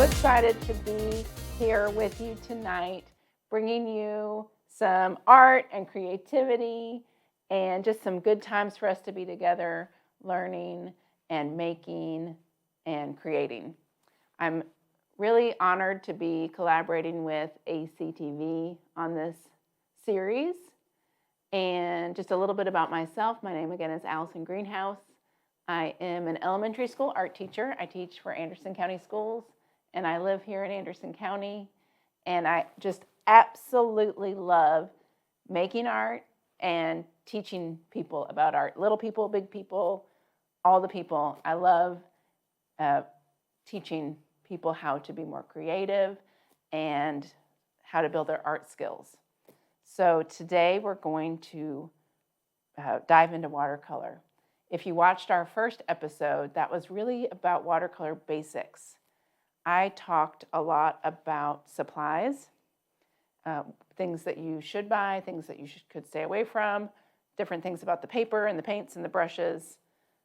excited to be here with you tonight, bringing you some art and creativity and just some good times for us to be together, learning and making and creating. I'm really honored to be collaborating with ACTV on this series. And just a little bit about myself. My name again is Allison Greenhouse. I am an elementary school art teacher. I teach for Anderson County Schools, and I live here in Anderson County. And I just absolutely love making art and teaching people about art. Little people, big people, all the people. I love teaching people how to be more creative and how to build their art skills. So today we're going to dive into watercolor. If you watched our first episode, that was really about watercolor basics. I talked a lot about supplies, things that you should buy, things that you could stay away from, different things about the paper and the paints and the brushes.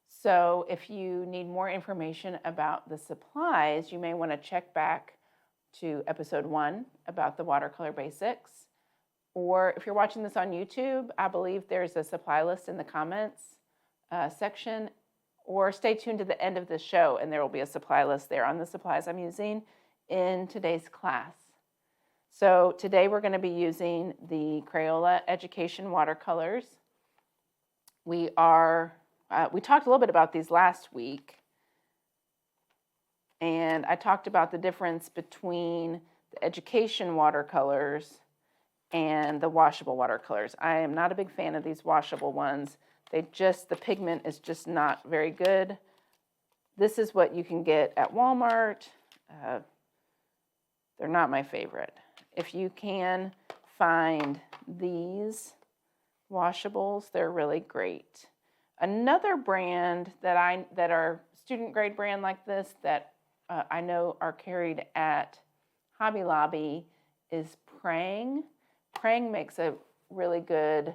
So if you need more information about the supplies, you may want to check back to episode 1 about the watercolor basics. Or if you're watching this on YouTube, I believe there's a supply list in the comments section, or stay tuned to the end of the show and there will be a supply list there on the supplies I'm using in today's class. So today we're going to be using the Crayola Education watercolors. We talked a little bit about these last week, and I talked about the difference between the education watercolors and the washable watercolors. I am not a big fan of these washable ones. The pigment is just not very good. This is what you can get at Walmart. They're not my favorite. If you can find these washables, they're really great. Another brand that are student grade brand like this that I know are carried at Hobby Lobby is Prang. Prang makes a really good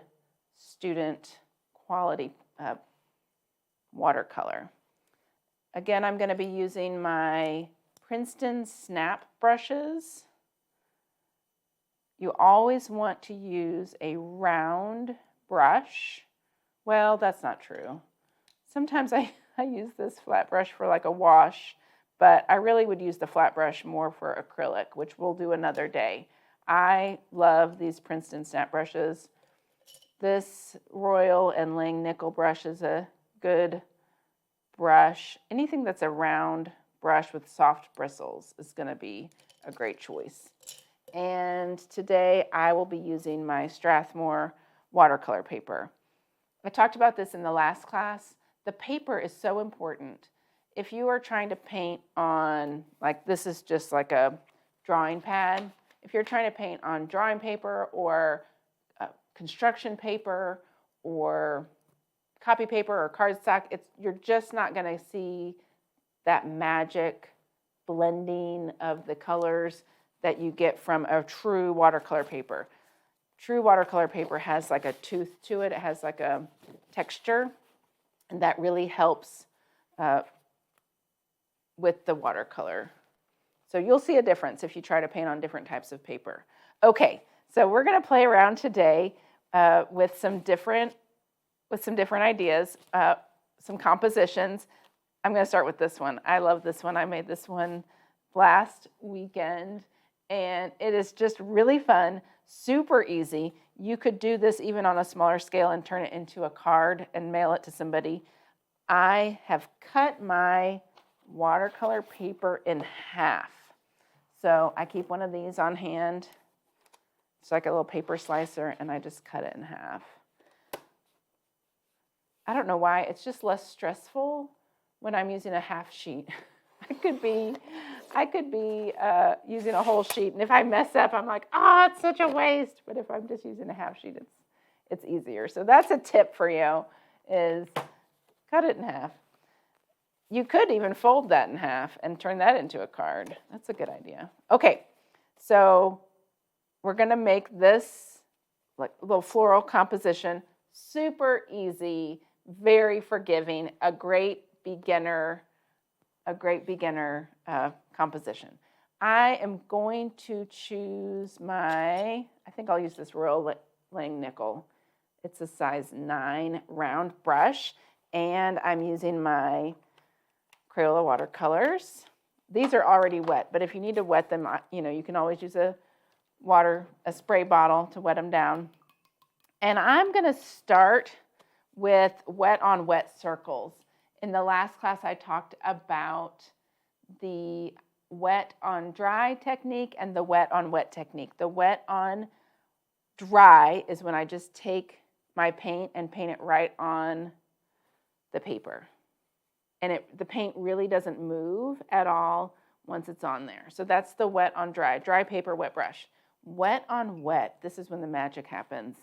student quality watercolor. Again, I'm going to be using my Princeton Snap brushes. You always want to use a round brush. Well, that's not true. Sometimes I use this flat brush for like a wash, but I really would use the flat brush more for acrylic, which we'll do another day. I love these Princeton Snap brushes. This Royal and Lang nickel brush is a good brush. Anything that's a round brush with soft bristles is going to be a great choice. And today I will be using my Strathmore watercolor paper. I talked about this in the last class. The paper is so important. If you are trying to paint on, like this is just like a drawing pad. If you're trying to paint on drawing paper or construction paper or copy paper or cardstock, you're just not going to see that magic blending of the colors that you get from a true watercolor paper. True watercolor paper has like a tooth to it. It has like a texture, and that really helps with the watercolor. So you'll see a difference if you try to paint on different types of paper. Okay, so we're going to play around today with some different ideas, some compositions. I'm going to start with this one. I love this one. I made this one last weekend, and it is just really fun, super easy. You could do this even on a smaller scale and turn it into a card and mail it to somebody. I have cut my watercolor paper in half. So I keep one of these on hand. It's like a little paper slicer, and I just cut it in half. I don't know why, it's just less stressful when I'm using a half sheet. I could be using a whole sheet, and if I mess up, I'm like, it's such a waste. But if I'm just using a half sheet, it's easier. So that's a tip for you, is cut it in half. You could even fold that in half and turn that into a card. That's a good idea. Okay, so we're going to make this like a little floral composition. Super easy, very forgiving, a great beginner composition. I am going to choose I think I'll use this Rolling Nickel. It's a size 9 round brush, and I'm using my Crayola watercolors. These are already wet, but if you need to wet them, you can always use a spray bottle to wet them down. And I'm going to start with wet on wet circles. In the last class, I talked about the wet on dry technique and the wet on wet technique. The wet on dry is when I just take my paint and paint it right on the paper. And the paint really doesn't move at all once it's on there. So that's the wet on dry paper, wet brush. Wet on wet, this is when the magic happens.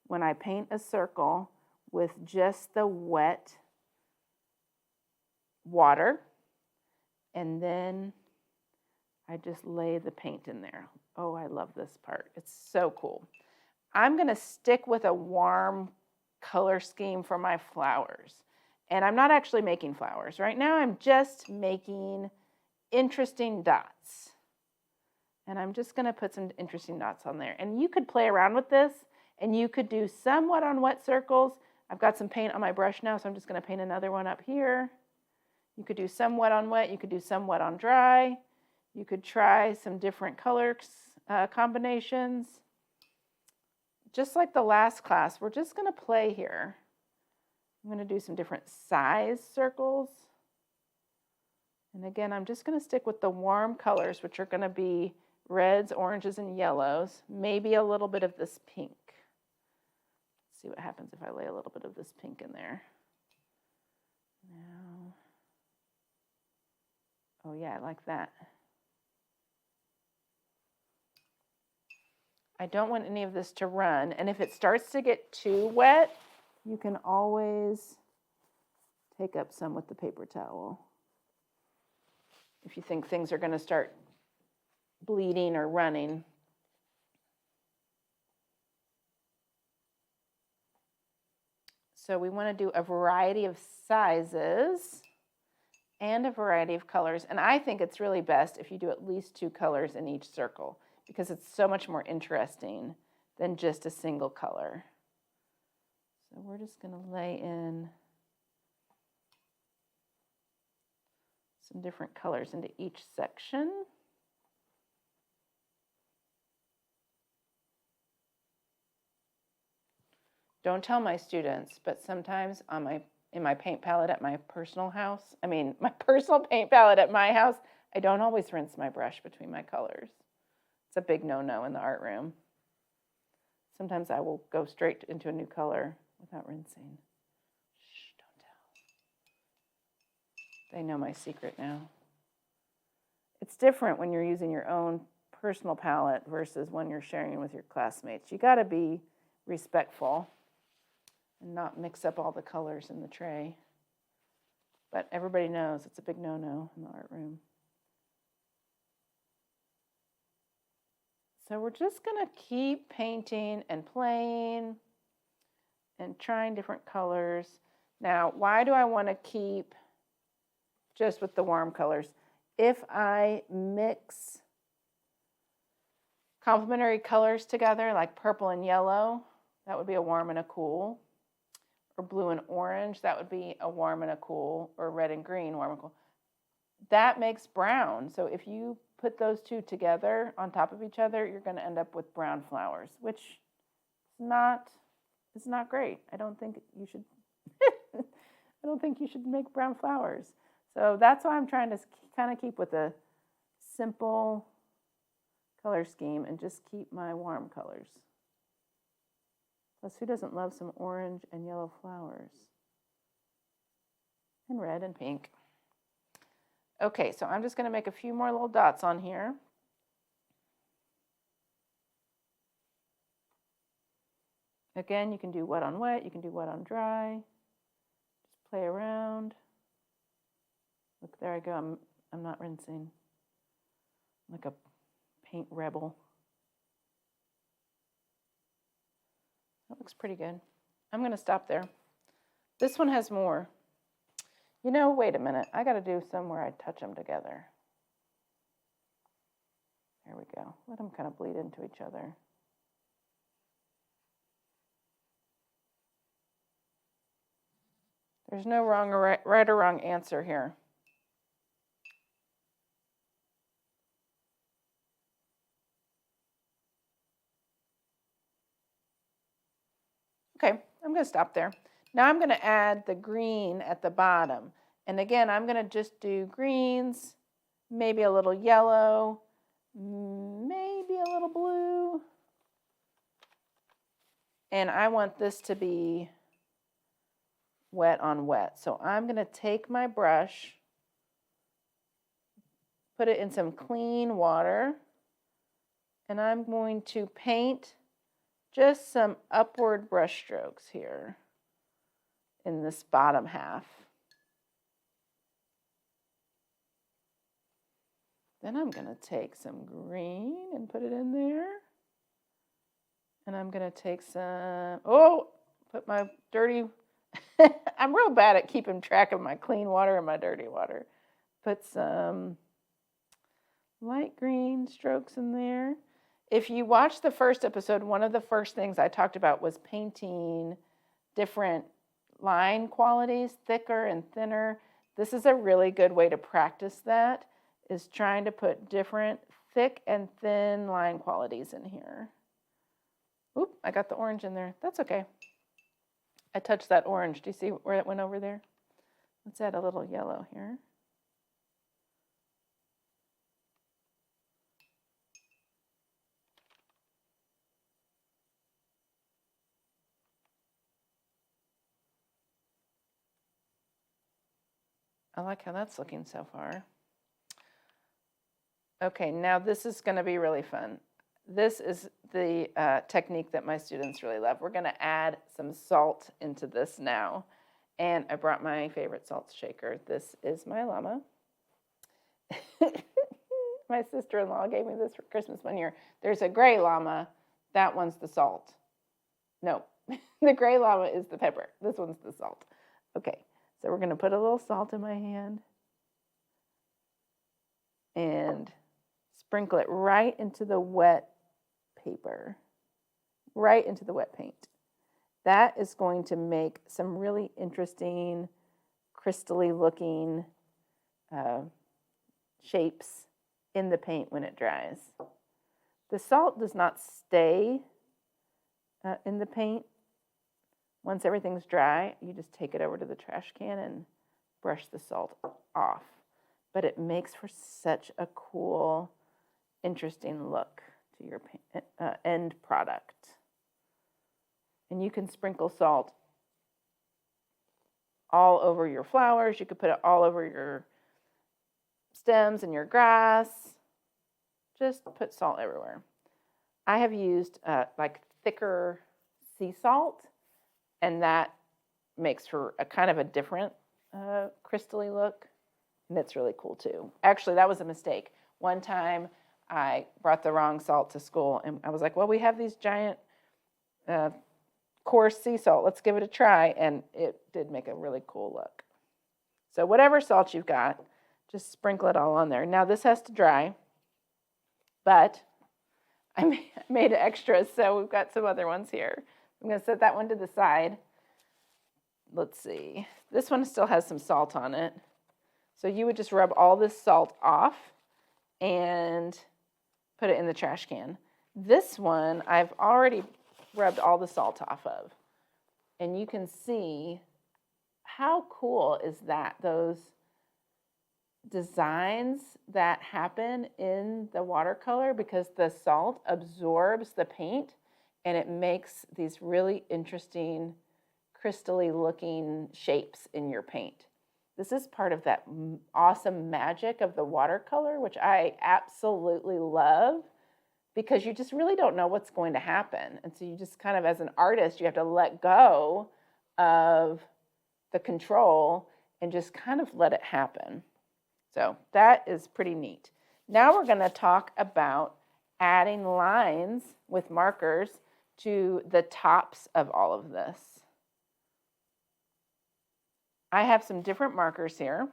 When I paint a circle with just the wet water, and then I just lay the paint in there. Oh, I love this part. It's so cool. I'm going to stick with a warm color scheme for my flowers. And I'm not actually making flowers. Right now I'm just making interesting dots. And I'm just going to put some interesting dots on there. And you could play around with this, and you could do some wet on wet circles. I've got some paint on my brush now, so I'm just going to paint another one up here. You could do some wet on wet. You could do some wet on dry. You could try some different color combinations. Just like the last class, we're just going to play here. I'm going to do some different size circles. And again, I'm just going to stick with the warm colors, which are going to be reds, oranges, and yellows. Maybe a little bit of this pink. Let's see what happens if I lay a little bit of this pink in there. Now, oh yeah, I like that. I don't want any of this to run. And if it starts to get too wet, you can always take up some with the paper towel. If you think things are going to start bleeding or running. So we want to do a variety of sizes and a variety of colors. And I think it's really best if you do at least 2 colors in each circle, because it's so much more interesting than just a single color. So we're just going to lay in some different colors into each section. Don't tell my students, but sometimes in my paint palette at my personal house, my personal paint palette at my house, I don't always rinse my brush between my colors. It's a big no-no in the art room. Sometimes I will go straight into a new color without rinsing. Shh, don't tell. They know my secret now. It's different when you're using your own personal palette versus when you're sharing with your classmates. You got to be respectful and not mix up all the colors in the tray. But everybody knows it's a big no-no in the art room. So we're just going to keep painting and playing and trying different colors. Now, why do I want to keep just with the warm colors? If I mix complementary colors together, like purple and yellow, that would be a warm and a cool. Or blue and orange, that would be a warm and a cool. Or red and green, warm and cool. That makes brown. So if you put those two together on top of each other, you're going to end up with brown flowers, which is not great. I don't think you should I don't think you should make brown flowers. So that's why I'm trying to kind of keep with a simple color scheme and just keep my warm colors. Plus, who doesn't love some orange and yellow flowers? And red and pink. Okay, so I'm just going to make a few more little dots on here. Again, you can do wet on wet, you can do wet on dry. Just play around. Look, there I go. I'm not rinsing. I'm like a paint rebel. That looks pretty good. I'm going to stop there. This one has more. Wait a minute. I got to do some where I touch them together. There we go. Let them kind of bleed into each other. There's no wrong or right or wrong answer here. Okay, I'm going to stop there. Now I'm going to add the green at the bottom. And again, I'm going to just do greens, maybe a little yellow, maybe a little blue. And I want this to be wet on wet. So I'm going to take my brush, put it in some clean water, and I'm going to paint just some upward brush strokes here in this bottom half. Then I'm going to take some green and put it in there. And I'm going to take some, put my dirty, I'm real bad at keeping track of my clean water and my dirty water. Put some light green strokes in there. If you watch the first episode, one of the first things I talked about was painting different line qualities, thicker and thinner. This is a really good way to practice that, is trying to put different thick and thin line qualities in here. Oop, I got the orange in there. That's okay. I touched that orange. Do you see where it went over there? Let's add a little yellow here. I like how that's looking so far. Okay, now this is going to be really fun. This is the technique that my students really love. We're going to add some salt into this now. And I brought my favorite salt shaker. This is my llama. My sister-in-law gave me this for Christmas one year. There's a gray llama. That one's the salt. No, the gray llama is the pepper. This one's the salt. Okay, so we're going to put a little salt in my hand and sprinkle it right into the wet paper, right into the wet paint. That is going to make some really interesting, crystally looking shapes in the paint when it dries. The salt does not stay in the paint. Once everything's dry, you just take it over to the trash can and brush the salt off. But it makes for such a cool, interesting look to your end product. And you can sprinkle salt all over your flowers. You could put it all over your stems and your grass. Just put salt everywhere. I have used like thicker sea salt, and that makes for a kind of a different crystally look. And it's really cool too. Actually, that was a mistake. One time I brought the wrong salt to school, and I was like, well, we have these giant coarse sea salt. Let's give it a try. And it did make a really cool look. So whatever salt you've got, just sprinkle it all on there. Now this has to dry, but I made extras, so we've got some other ones here. I'm going to set that one to the side. Let's see. This one still has some salt on it. So you would just rub all this salt off and put it in the trash can. This one I've already rubbed all the salt off of. And you can see how cool is that, those designs that happen in the watercolor, because the salt absorbs the paint and it makes these really interesting crystally looking shapes in your paint. This is part of that awesome magic of the watercolor, which I absolutely love, because you just really don't know what's going to happen. And so you just kind of, as an artist, you have to let go of the control and just kind of let it happen. So that is pretty neat. Now we're going to talk about adding lines with markers to the tops of all of this. I have some different markers here.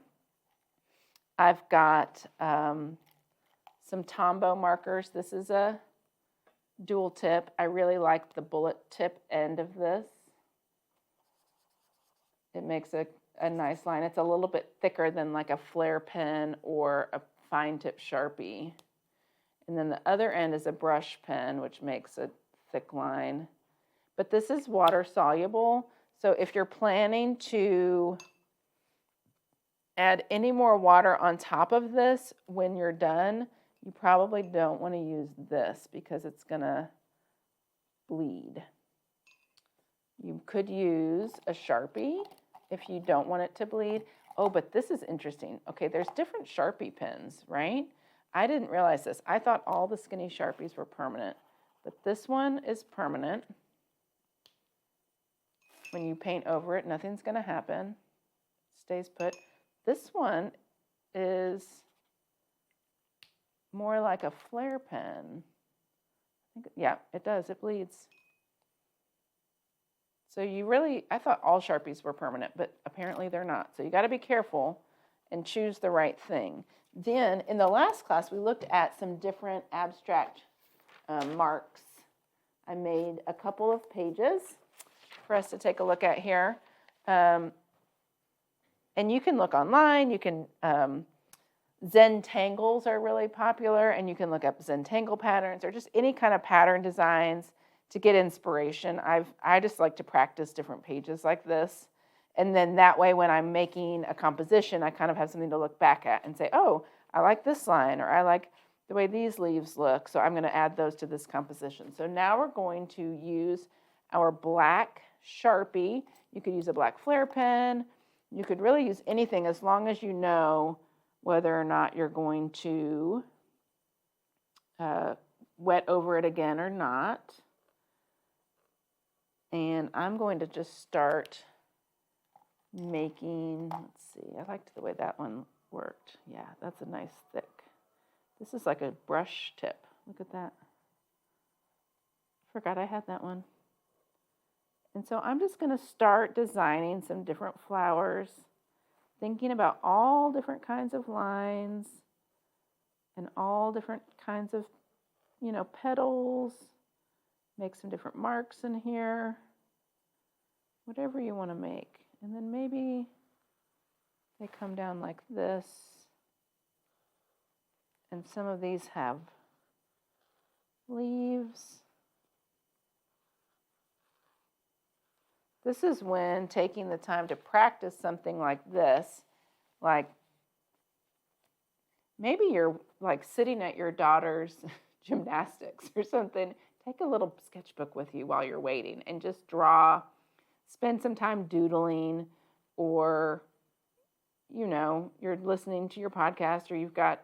I've got some some Tombow markers. This is a dual tip. I really like the bullet tip end of this. It makes a nice line. It's a little bit thicker than like a flare pen or a fine tip Sharpie. And then the other end is a brush pen, which makes a thick line. But this is water soluble. So if you're planning to add any more water on top of this when you're done, you probably don't want to use this because it's going to bleed. You could use a Sharpie if you don't want it to bleed. Oh, but this is interesting. Okay, there's different Sharpie pens, right? I didn't realize this. I thought all the skinny Sharpies were permanent, but this one is permanent. When you paint over it, nothing's going to happen. It stays put. This one is more like a flare pen. Yeah, it does. It bleeds. So I thought all Sharpies were permanent, but apparently they're not. So you got to be careful and choose the right thing. Then in the last class, we looked at some different abstract marks. I made a couple of pages for us to take a look at here. And you can look online. You can, Zentangles are really popular, and you can look up Zentangle patterns or just any kind of pattern designs to get inspiration. I just like to practice different pages like this. And then that way when I'm making a composition, I kind of have something to look back at and say, oh, I like this line, or I like the way these leaves look, so I'm going to add those to this composition. So now we're going to use our black Sharpie. You could use a black flare pen. You could really use anything as long as you know whether or not you're going to wet over it again or not. And I'm going to just start making, let's see, I liked the way that one worked. Yeah, that's a nice thick. This is like a brush tip. Look at that. Forgot I had that one. And so I'm just going to start designing some different flowers, thinking about all different kinds of lines and all different kinds of, petals. Make some different marks in here, whatever you want to make. And then maybe they come down like this. And some of these have leaves. This is when taking the time to practice something like this, like maybe you're like sitting at your daughter's gymnastics or something. Take a little sketchbook with you while you're waiting and just draw, spend some time doodling, or, you're listening to your podcast or you've got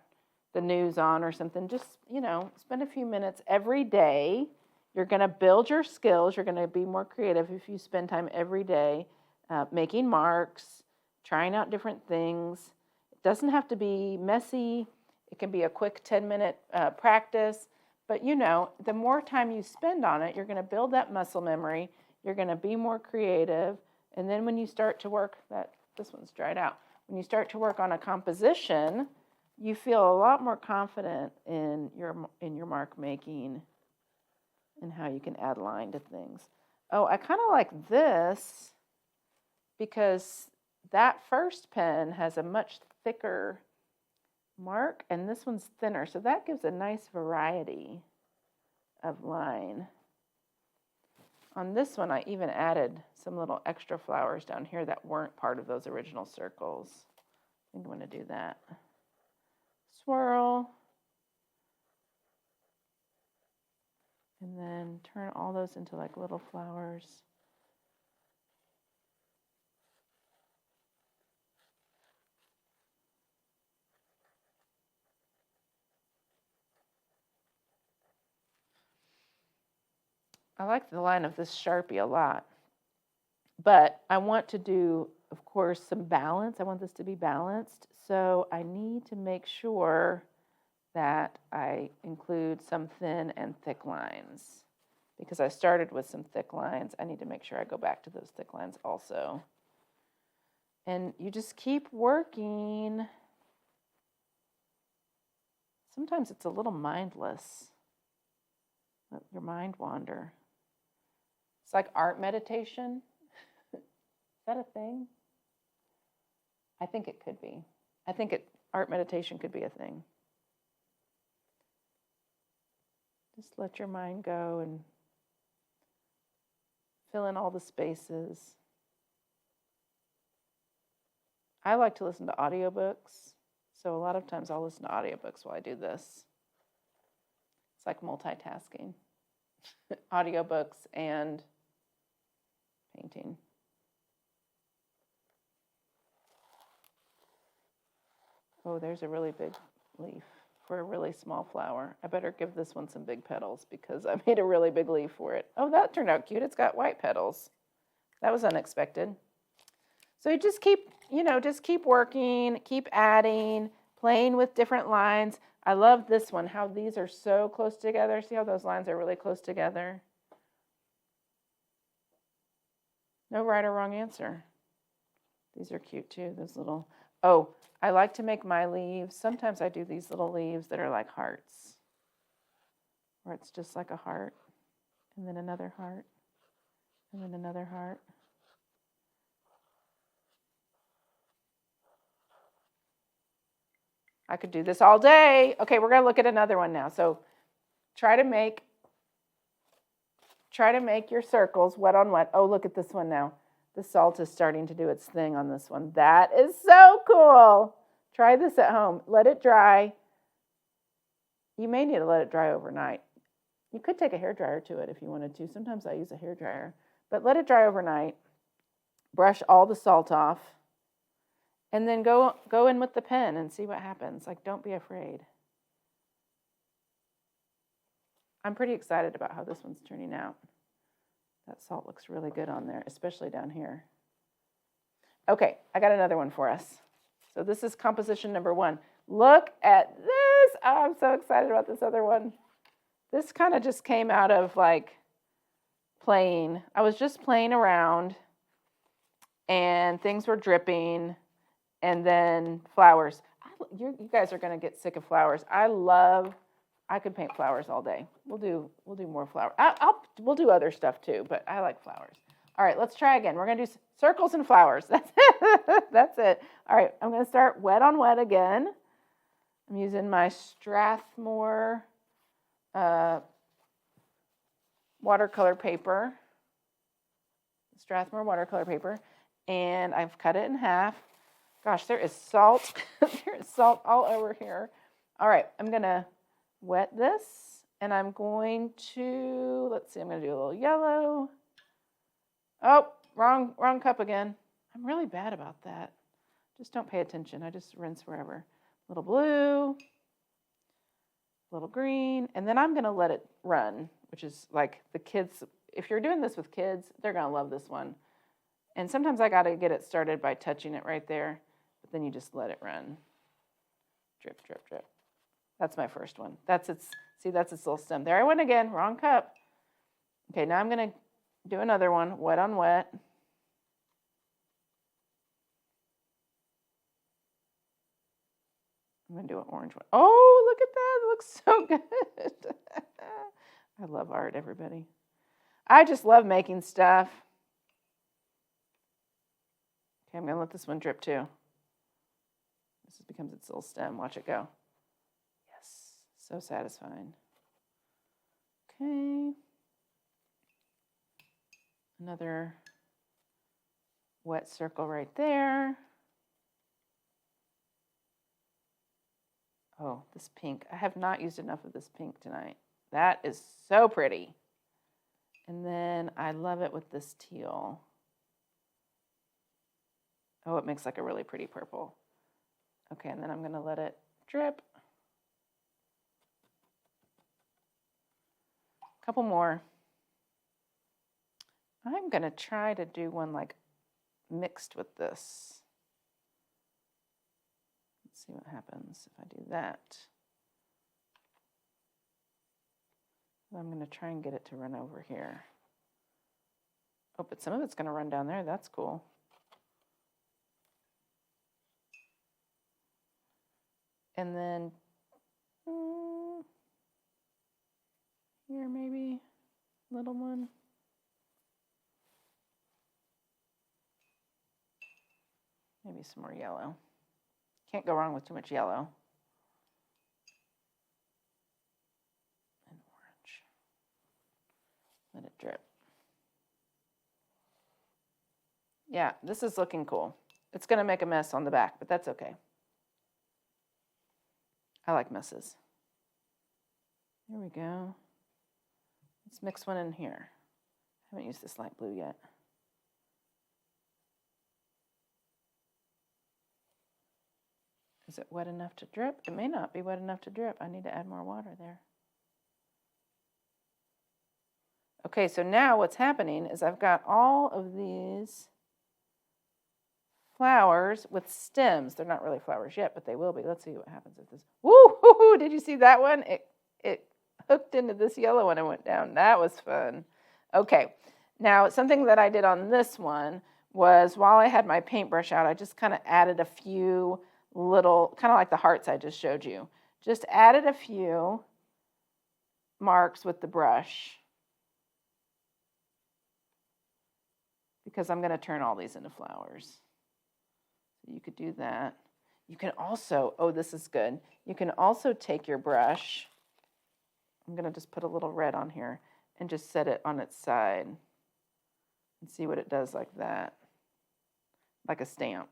the news on or something. Just, spend a few minutes every day. You're going to build your skills. You're going to be more creative if you spend time every day making marks, trying out different things. It doesn't have to be messy. It can be a quick 10-minute practice. But, the more time you spend on it, you're going to build that muscle memory. You're going to be more creative. And then when you start to work, this one's dried out. When you start to work on a composition, you feel a lot more confident in your mark making and how you can add line to things. Oh, I kind of like this because that first pen has a much thicker mark and this one's thinner, so that gives a nice variety of line. On this one, I even added some little extra flowers down here that weren't part of those original circles. I think I'm going to do that. Swirl. And then turn all those into like little flowers. I like the line of this Sharpie a lot, but I want to do, of course, some balance. I want this to be balanced, so I need to make sure that I include some thin and thick lines. Because I started with some thick lines, I need to make sure I go back to those thick lines also. And you just keep working. Sometimes it's a little mindless. Let your mind wander. It's like art meditation. Is that a thing? I think it could be. I think art meditation could be a thing. Just let your mind go and fill in all the spaces. I like to listen to audiobooks, so a lot of times I'll listen to audiobooks while I do this. It's like multitasking. Audiobooks and painting. Oh, there's a really big leaf for a really small flower. I better give this one some big petals because I made a really big leaf for it. Oh, that turned out cute. It's got white petals. That was unexpected. So you just keep working, keep adding, playing with different lines. I love this one, how these are so close together. See how those lines are really close together? No right or wrong answer. These are cute too, those little, oh, I like to make my leaves. Sometimes I do these little leaves that are like hearts, where it's just like a heart, and then another heart, and then another heart. I could do this all day. Okay, we're going to look at another one now. So try to make your circles wet on wet. Oh, look at this one now. The salt is starting to do its thing on this one. That is so cool. Try this at home. Let it dry. You may need to let it dry overnight. You could take a hairdryer to it if you wanted to. Sometimes I use a hairdryer. But let it dry overnight. Brush all the salt off. And then go in with the pen and see what happens. Like, don't be afraid. I'm pretty excited about how this one's turning out. That salt looks really good on there, especially down here. Okay, I got another one for us. So this is composition number 1. Look at this. Oh, I'm so excited about this other one. This kind of just came out of like playing. I was just playing around and things were dripping. And then flowers. You guys are going to get sick of flowers. I could paint flowers all day. We'll do more flowers. We'll do other stuff too, but I like flowers. All right, let's try again. We're going to do circles and flowers. That's it. That's it. All right, I'm going to start wet on wet again. I'm using my Strathmore watercolor paper. Strathmore watercolor paper. And I've cut it in half. Gosh, there is salt. There is salt all over here. All right, I'm going to wet this, and I'm going to, let's see, I'm going to do a little yellow. Oh, wrong cup again. I'm really bad about that. Just don't pay attention. I just rinse wherever. Little blue, little green, and then I'm going to let it run, which is like the kids. If you're doing this with kids, they're going to love this one. And sometimes I got to get it started by touching it right there. But then you just let it run. Drip, drip, drip. That's my first one. That's its little stem. There I went again, wrong cup. Okay, now I'm going to do another one, wet on wet. I'm going to do an orange one. Oh, look at that. It looks so good. I love art, everybody. I just love making stuff. Okay, I'm going to let this one drip too. This becomes its little stem. Watch it go. Yes, so satisfying. Okay. Another wet circle right there. Oh, this pink. I have not used enough of this pink tonight. That is so pretty. And then I love it with this teal. Oh, it makes like a really pretty purple. Okay, and then I'm going to let it drip. A couple more. I'm going to try to do one like mixed with this. Let's see what happens if I do that. I'm going to try and get it to run over here. Oh, but some of it's going to run down there. That's cool. And then Here maybe, little one. Maybe some more yellow. Can't go wrong with too much yellow. And orange. Let it drip. Yeah, this is looking cool. It's going to make a mess on the back, but that's okay. I like messes. There we go. Let's mix one in here. I haven't used this light blue yet. Is it wet enough to drip? It may not be wet enough to drip. I need to add more water there. Okay, so now what's happening is I've got all of these flowers with stems. They're not really flowers yet, but they will be. Let's see what happens with this. Woo! Did you see that one? It hooked into this yellow one and went down. That was fun. Okay, now something that I did on this one was while I had my paintbrush out, I just kind of added a few little, kind of like the hearts I just showed you. Just added a few marks with the brush because I'm going to turn all these into flowers. So you could do that. You can also, oh, this is good. You can also take your brush. I'm going to just put a little red on here and just set it on its side and see what it does like that, like a stamp.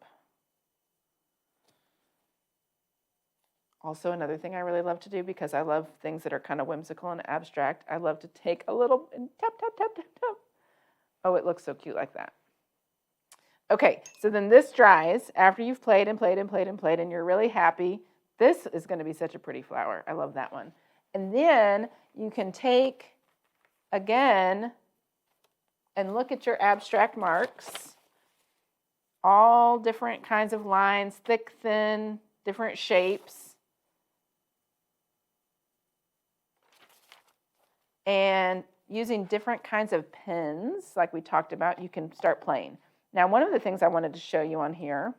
Also, another thing I really love to do, because I love things that are kind of whimsical and abstract, I love to take a little and tap, tap, tap, tap, tap. Oh, it looks so cute like that. Okay, so then this dries after you've played and played and played and played and you're really happy. This is going to be such a pretty flower. I love that one. And then you can take, again, and look at your abstract marks. All different kinds of lines, thick, thin, different shapes. And using different kinds of pens, like we talked about, you can start playing. Now, one of the things I wanted to show you on here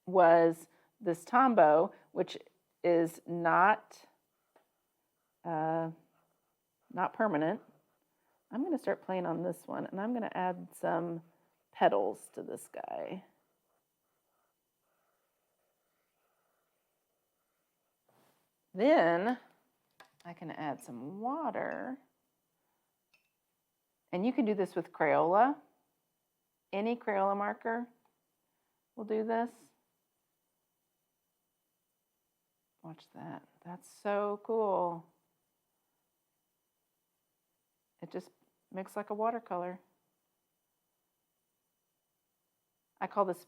was this Tombow, which is not permanent. I'm going to start playing on this one, and I'm going to add some petals to this guy. Then I can add some water. And you can do this with Crayola. Any Crayola marker will do this. Watch that. That's so cool. It just makes like a watercolor. I call this,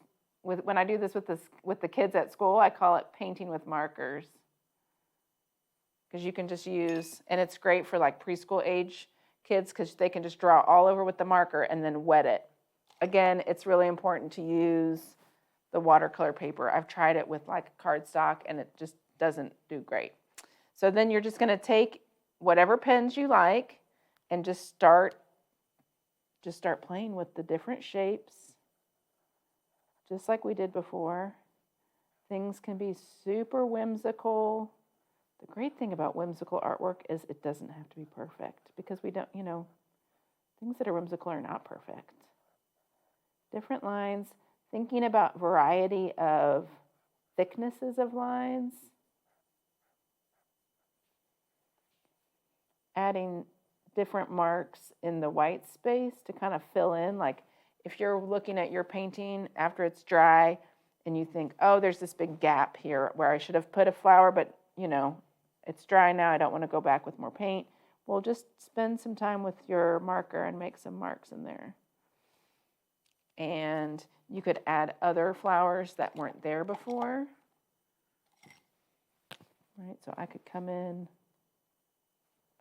when I do this with the kids at school, I call it painting with markers. Because you can just use, and it's great for like preschool age kids because they can just draw all over with the marker and then wet it. Again, it's really important to use the watercolor paper. I've tried it with like cardstock and it just doesn't do great. So then you're just going to take whatever pens you like and just start playing with the different shapes, just like we did before. Things can be super whimsical. The great thing about whimsical artwork is it doesn't have to be perfect because we don't, things that are whimsical are not perfect. Different lines, thinking about variety of thicknesses of lines, adding different marks in the white space to kind of fill in. Like if you're looking at your painting after it's dry and you think, oh, there's this big gap here where I should have put a flower, but it's dry now, I don't want to go back with more paint. Well, just spend some time with your marker and make some marks in there. And you could add other flowers that weren't there before. Right, so I could come in.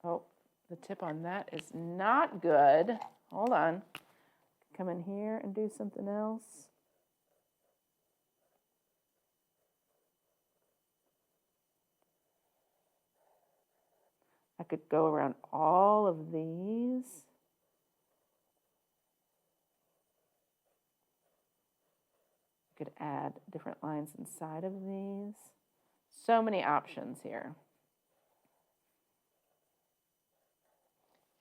Oh, the tip on that is not good. Hold on. Come in here and do something else. I could go around all of these. I could add different lines inside of these. So many options here.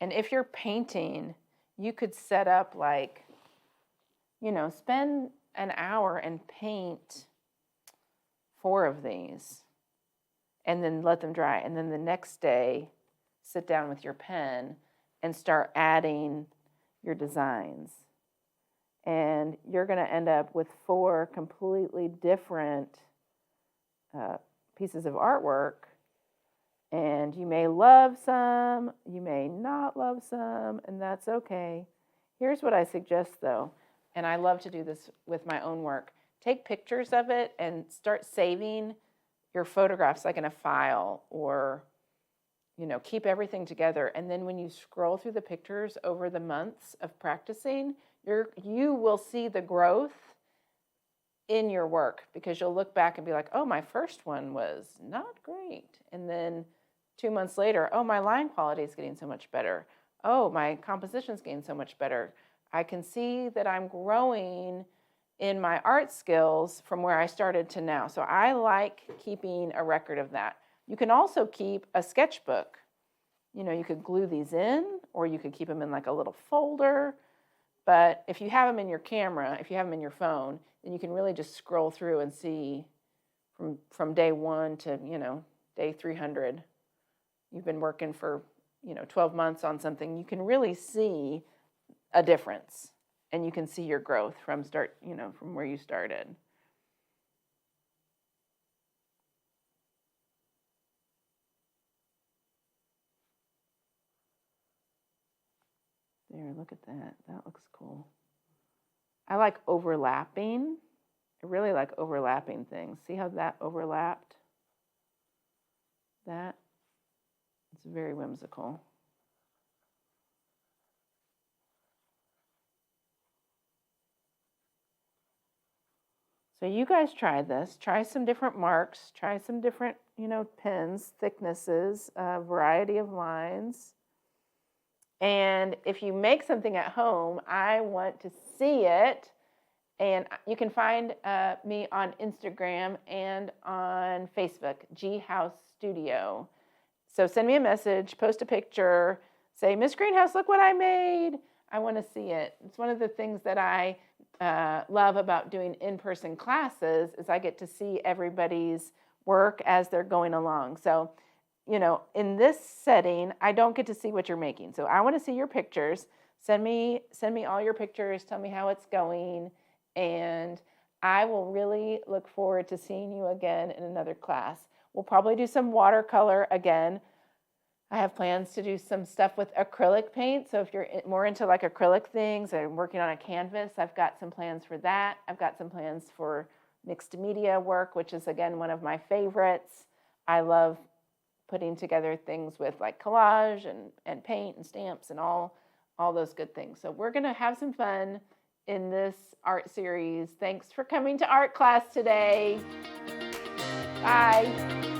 And if you're painting, you could set up like, you know, spend an hour and paint 4 of these and then let them dry. And then the next day, sit down with your pen and start adding your designs. And you're going to end up with 4 completely different pieces of artwork. And you may love some, you may not love some, and that's okay. Here's what I suggest though, and I love to do this with my own work. Take pictures of it and start saving your photographs like in a file, or, you know, keep everything together. And then when you scroll through the pictures over the months of practicing, you will see the growth in your work, because you'll look back and be like, oh, my first one was not great. And then 2 months later, oh, my line quality is getting so much better. Oh, my composition's getting so much better. I can see that I'm growing in my art skills from where I started to now. So I like keeping a record of that. You can also keep a sketchbook. You know, you could glue these in, or you could keep them in like a little folder. But if you have them in your camera, if you have them in your phone, then you can really just scroll through and see from day 1 to, you know, day 300. You've been working for, you know, 12 months on something. You can really see a difference, and you can see your growth from from where you started. There, look at that. That looks cool. I like overlapping. I really like overlapping things. See how that overlapped? That, it's very whimsical. So you guys try this. Try some different marks. Try some different, you know, pens, thicknesses, a variety of lines. And if you make something at home, I want to see it. And you can find me on Instagram and on Facebook, Ghouse Studio. So send me a message, post a picture, say, Miss Greenhouse, look what I made. I want to see it. It's one of the things that I love about doing in-person classes is I get to see everybody's work as they're going along. So, you know, in this setting, I don't get to see what you're making. So I want to see your pictures. Send me all your pictures. Tell me how it's going. And I will really look forward to seeing you again in another class. We'll probably do some watercolor again. I have plans to do some stuff with acrylic paint. So if you're more into like acrylic things and working on a canvas, I've got some plans for that. I've got some plans for mixed media work, which is, again, one of my favorites. I love putting together things with like collage and paint and stamps and all those good things. So we're going to have some fun in this art series. Thanks for coming to art class today. Bye.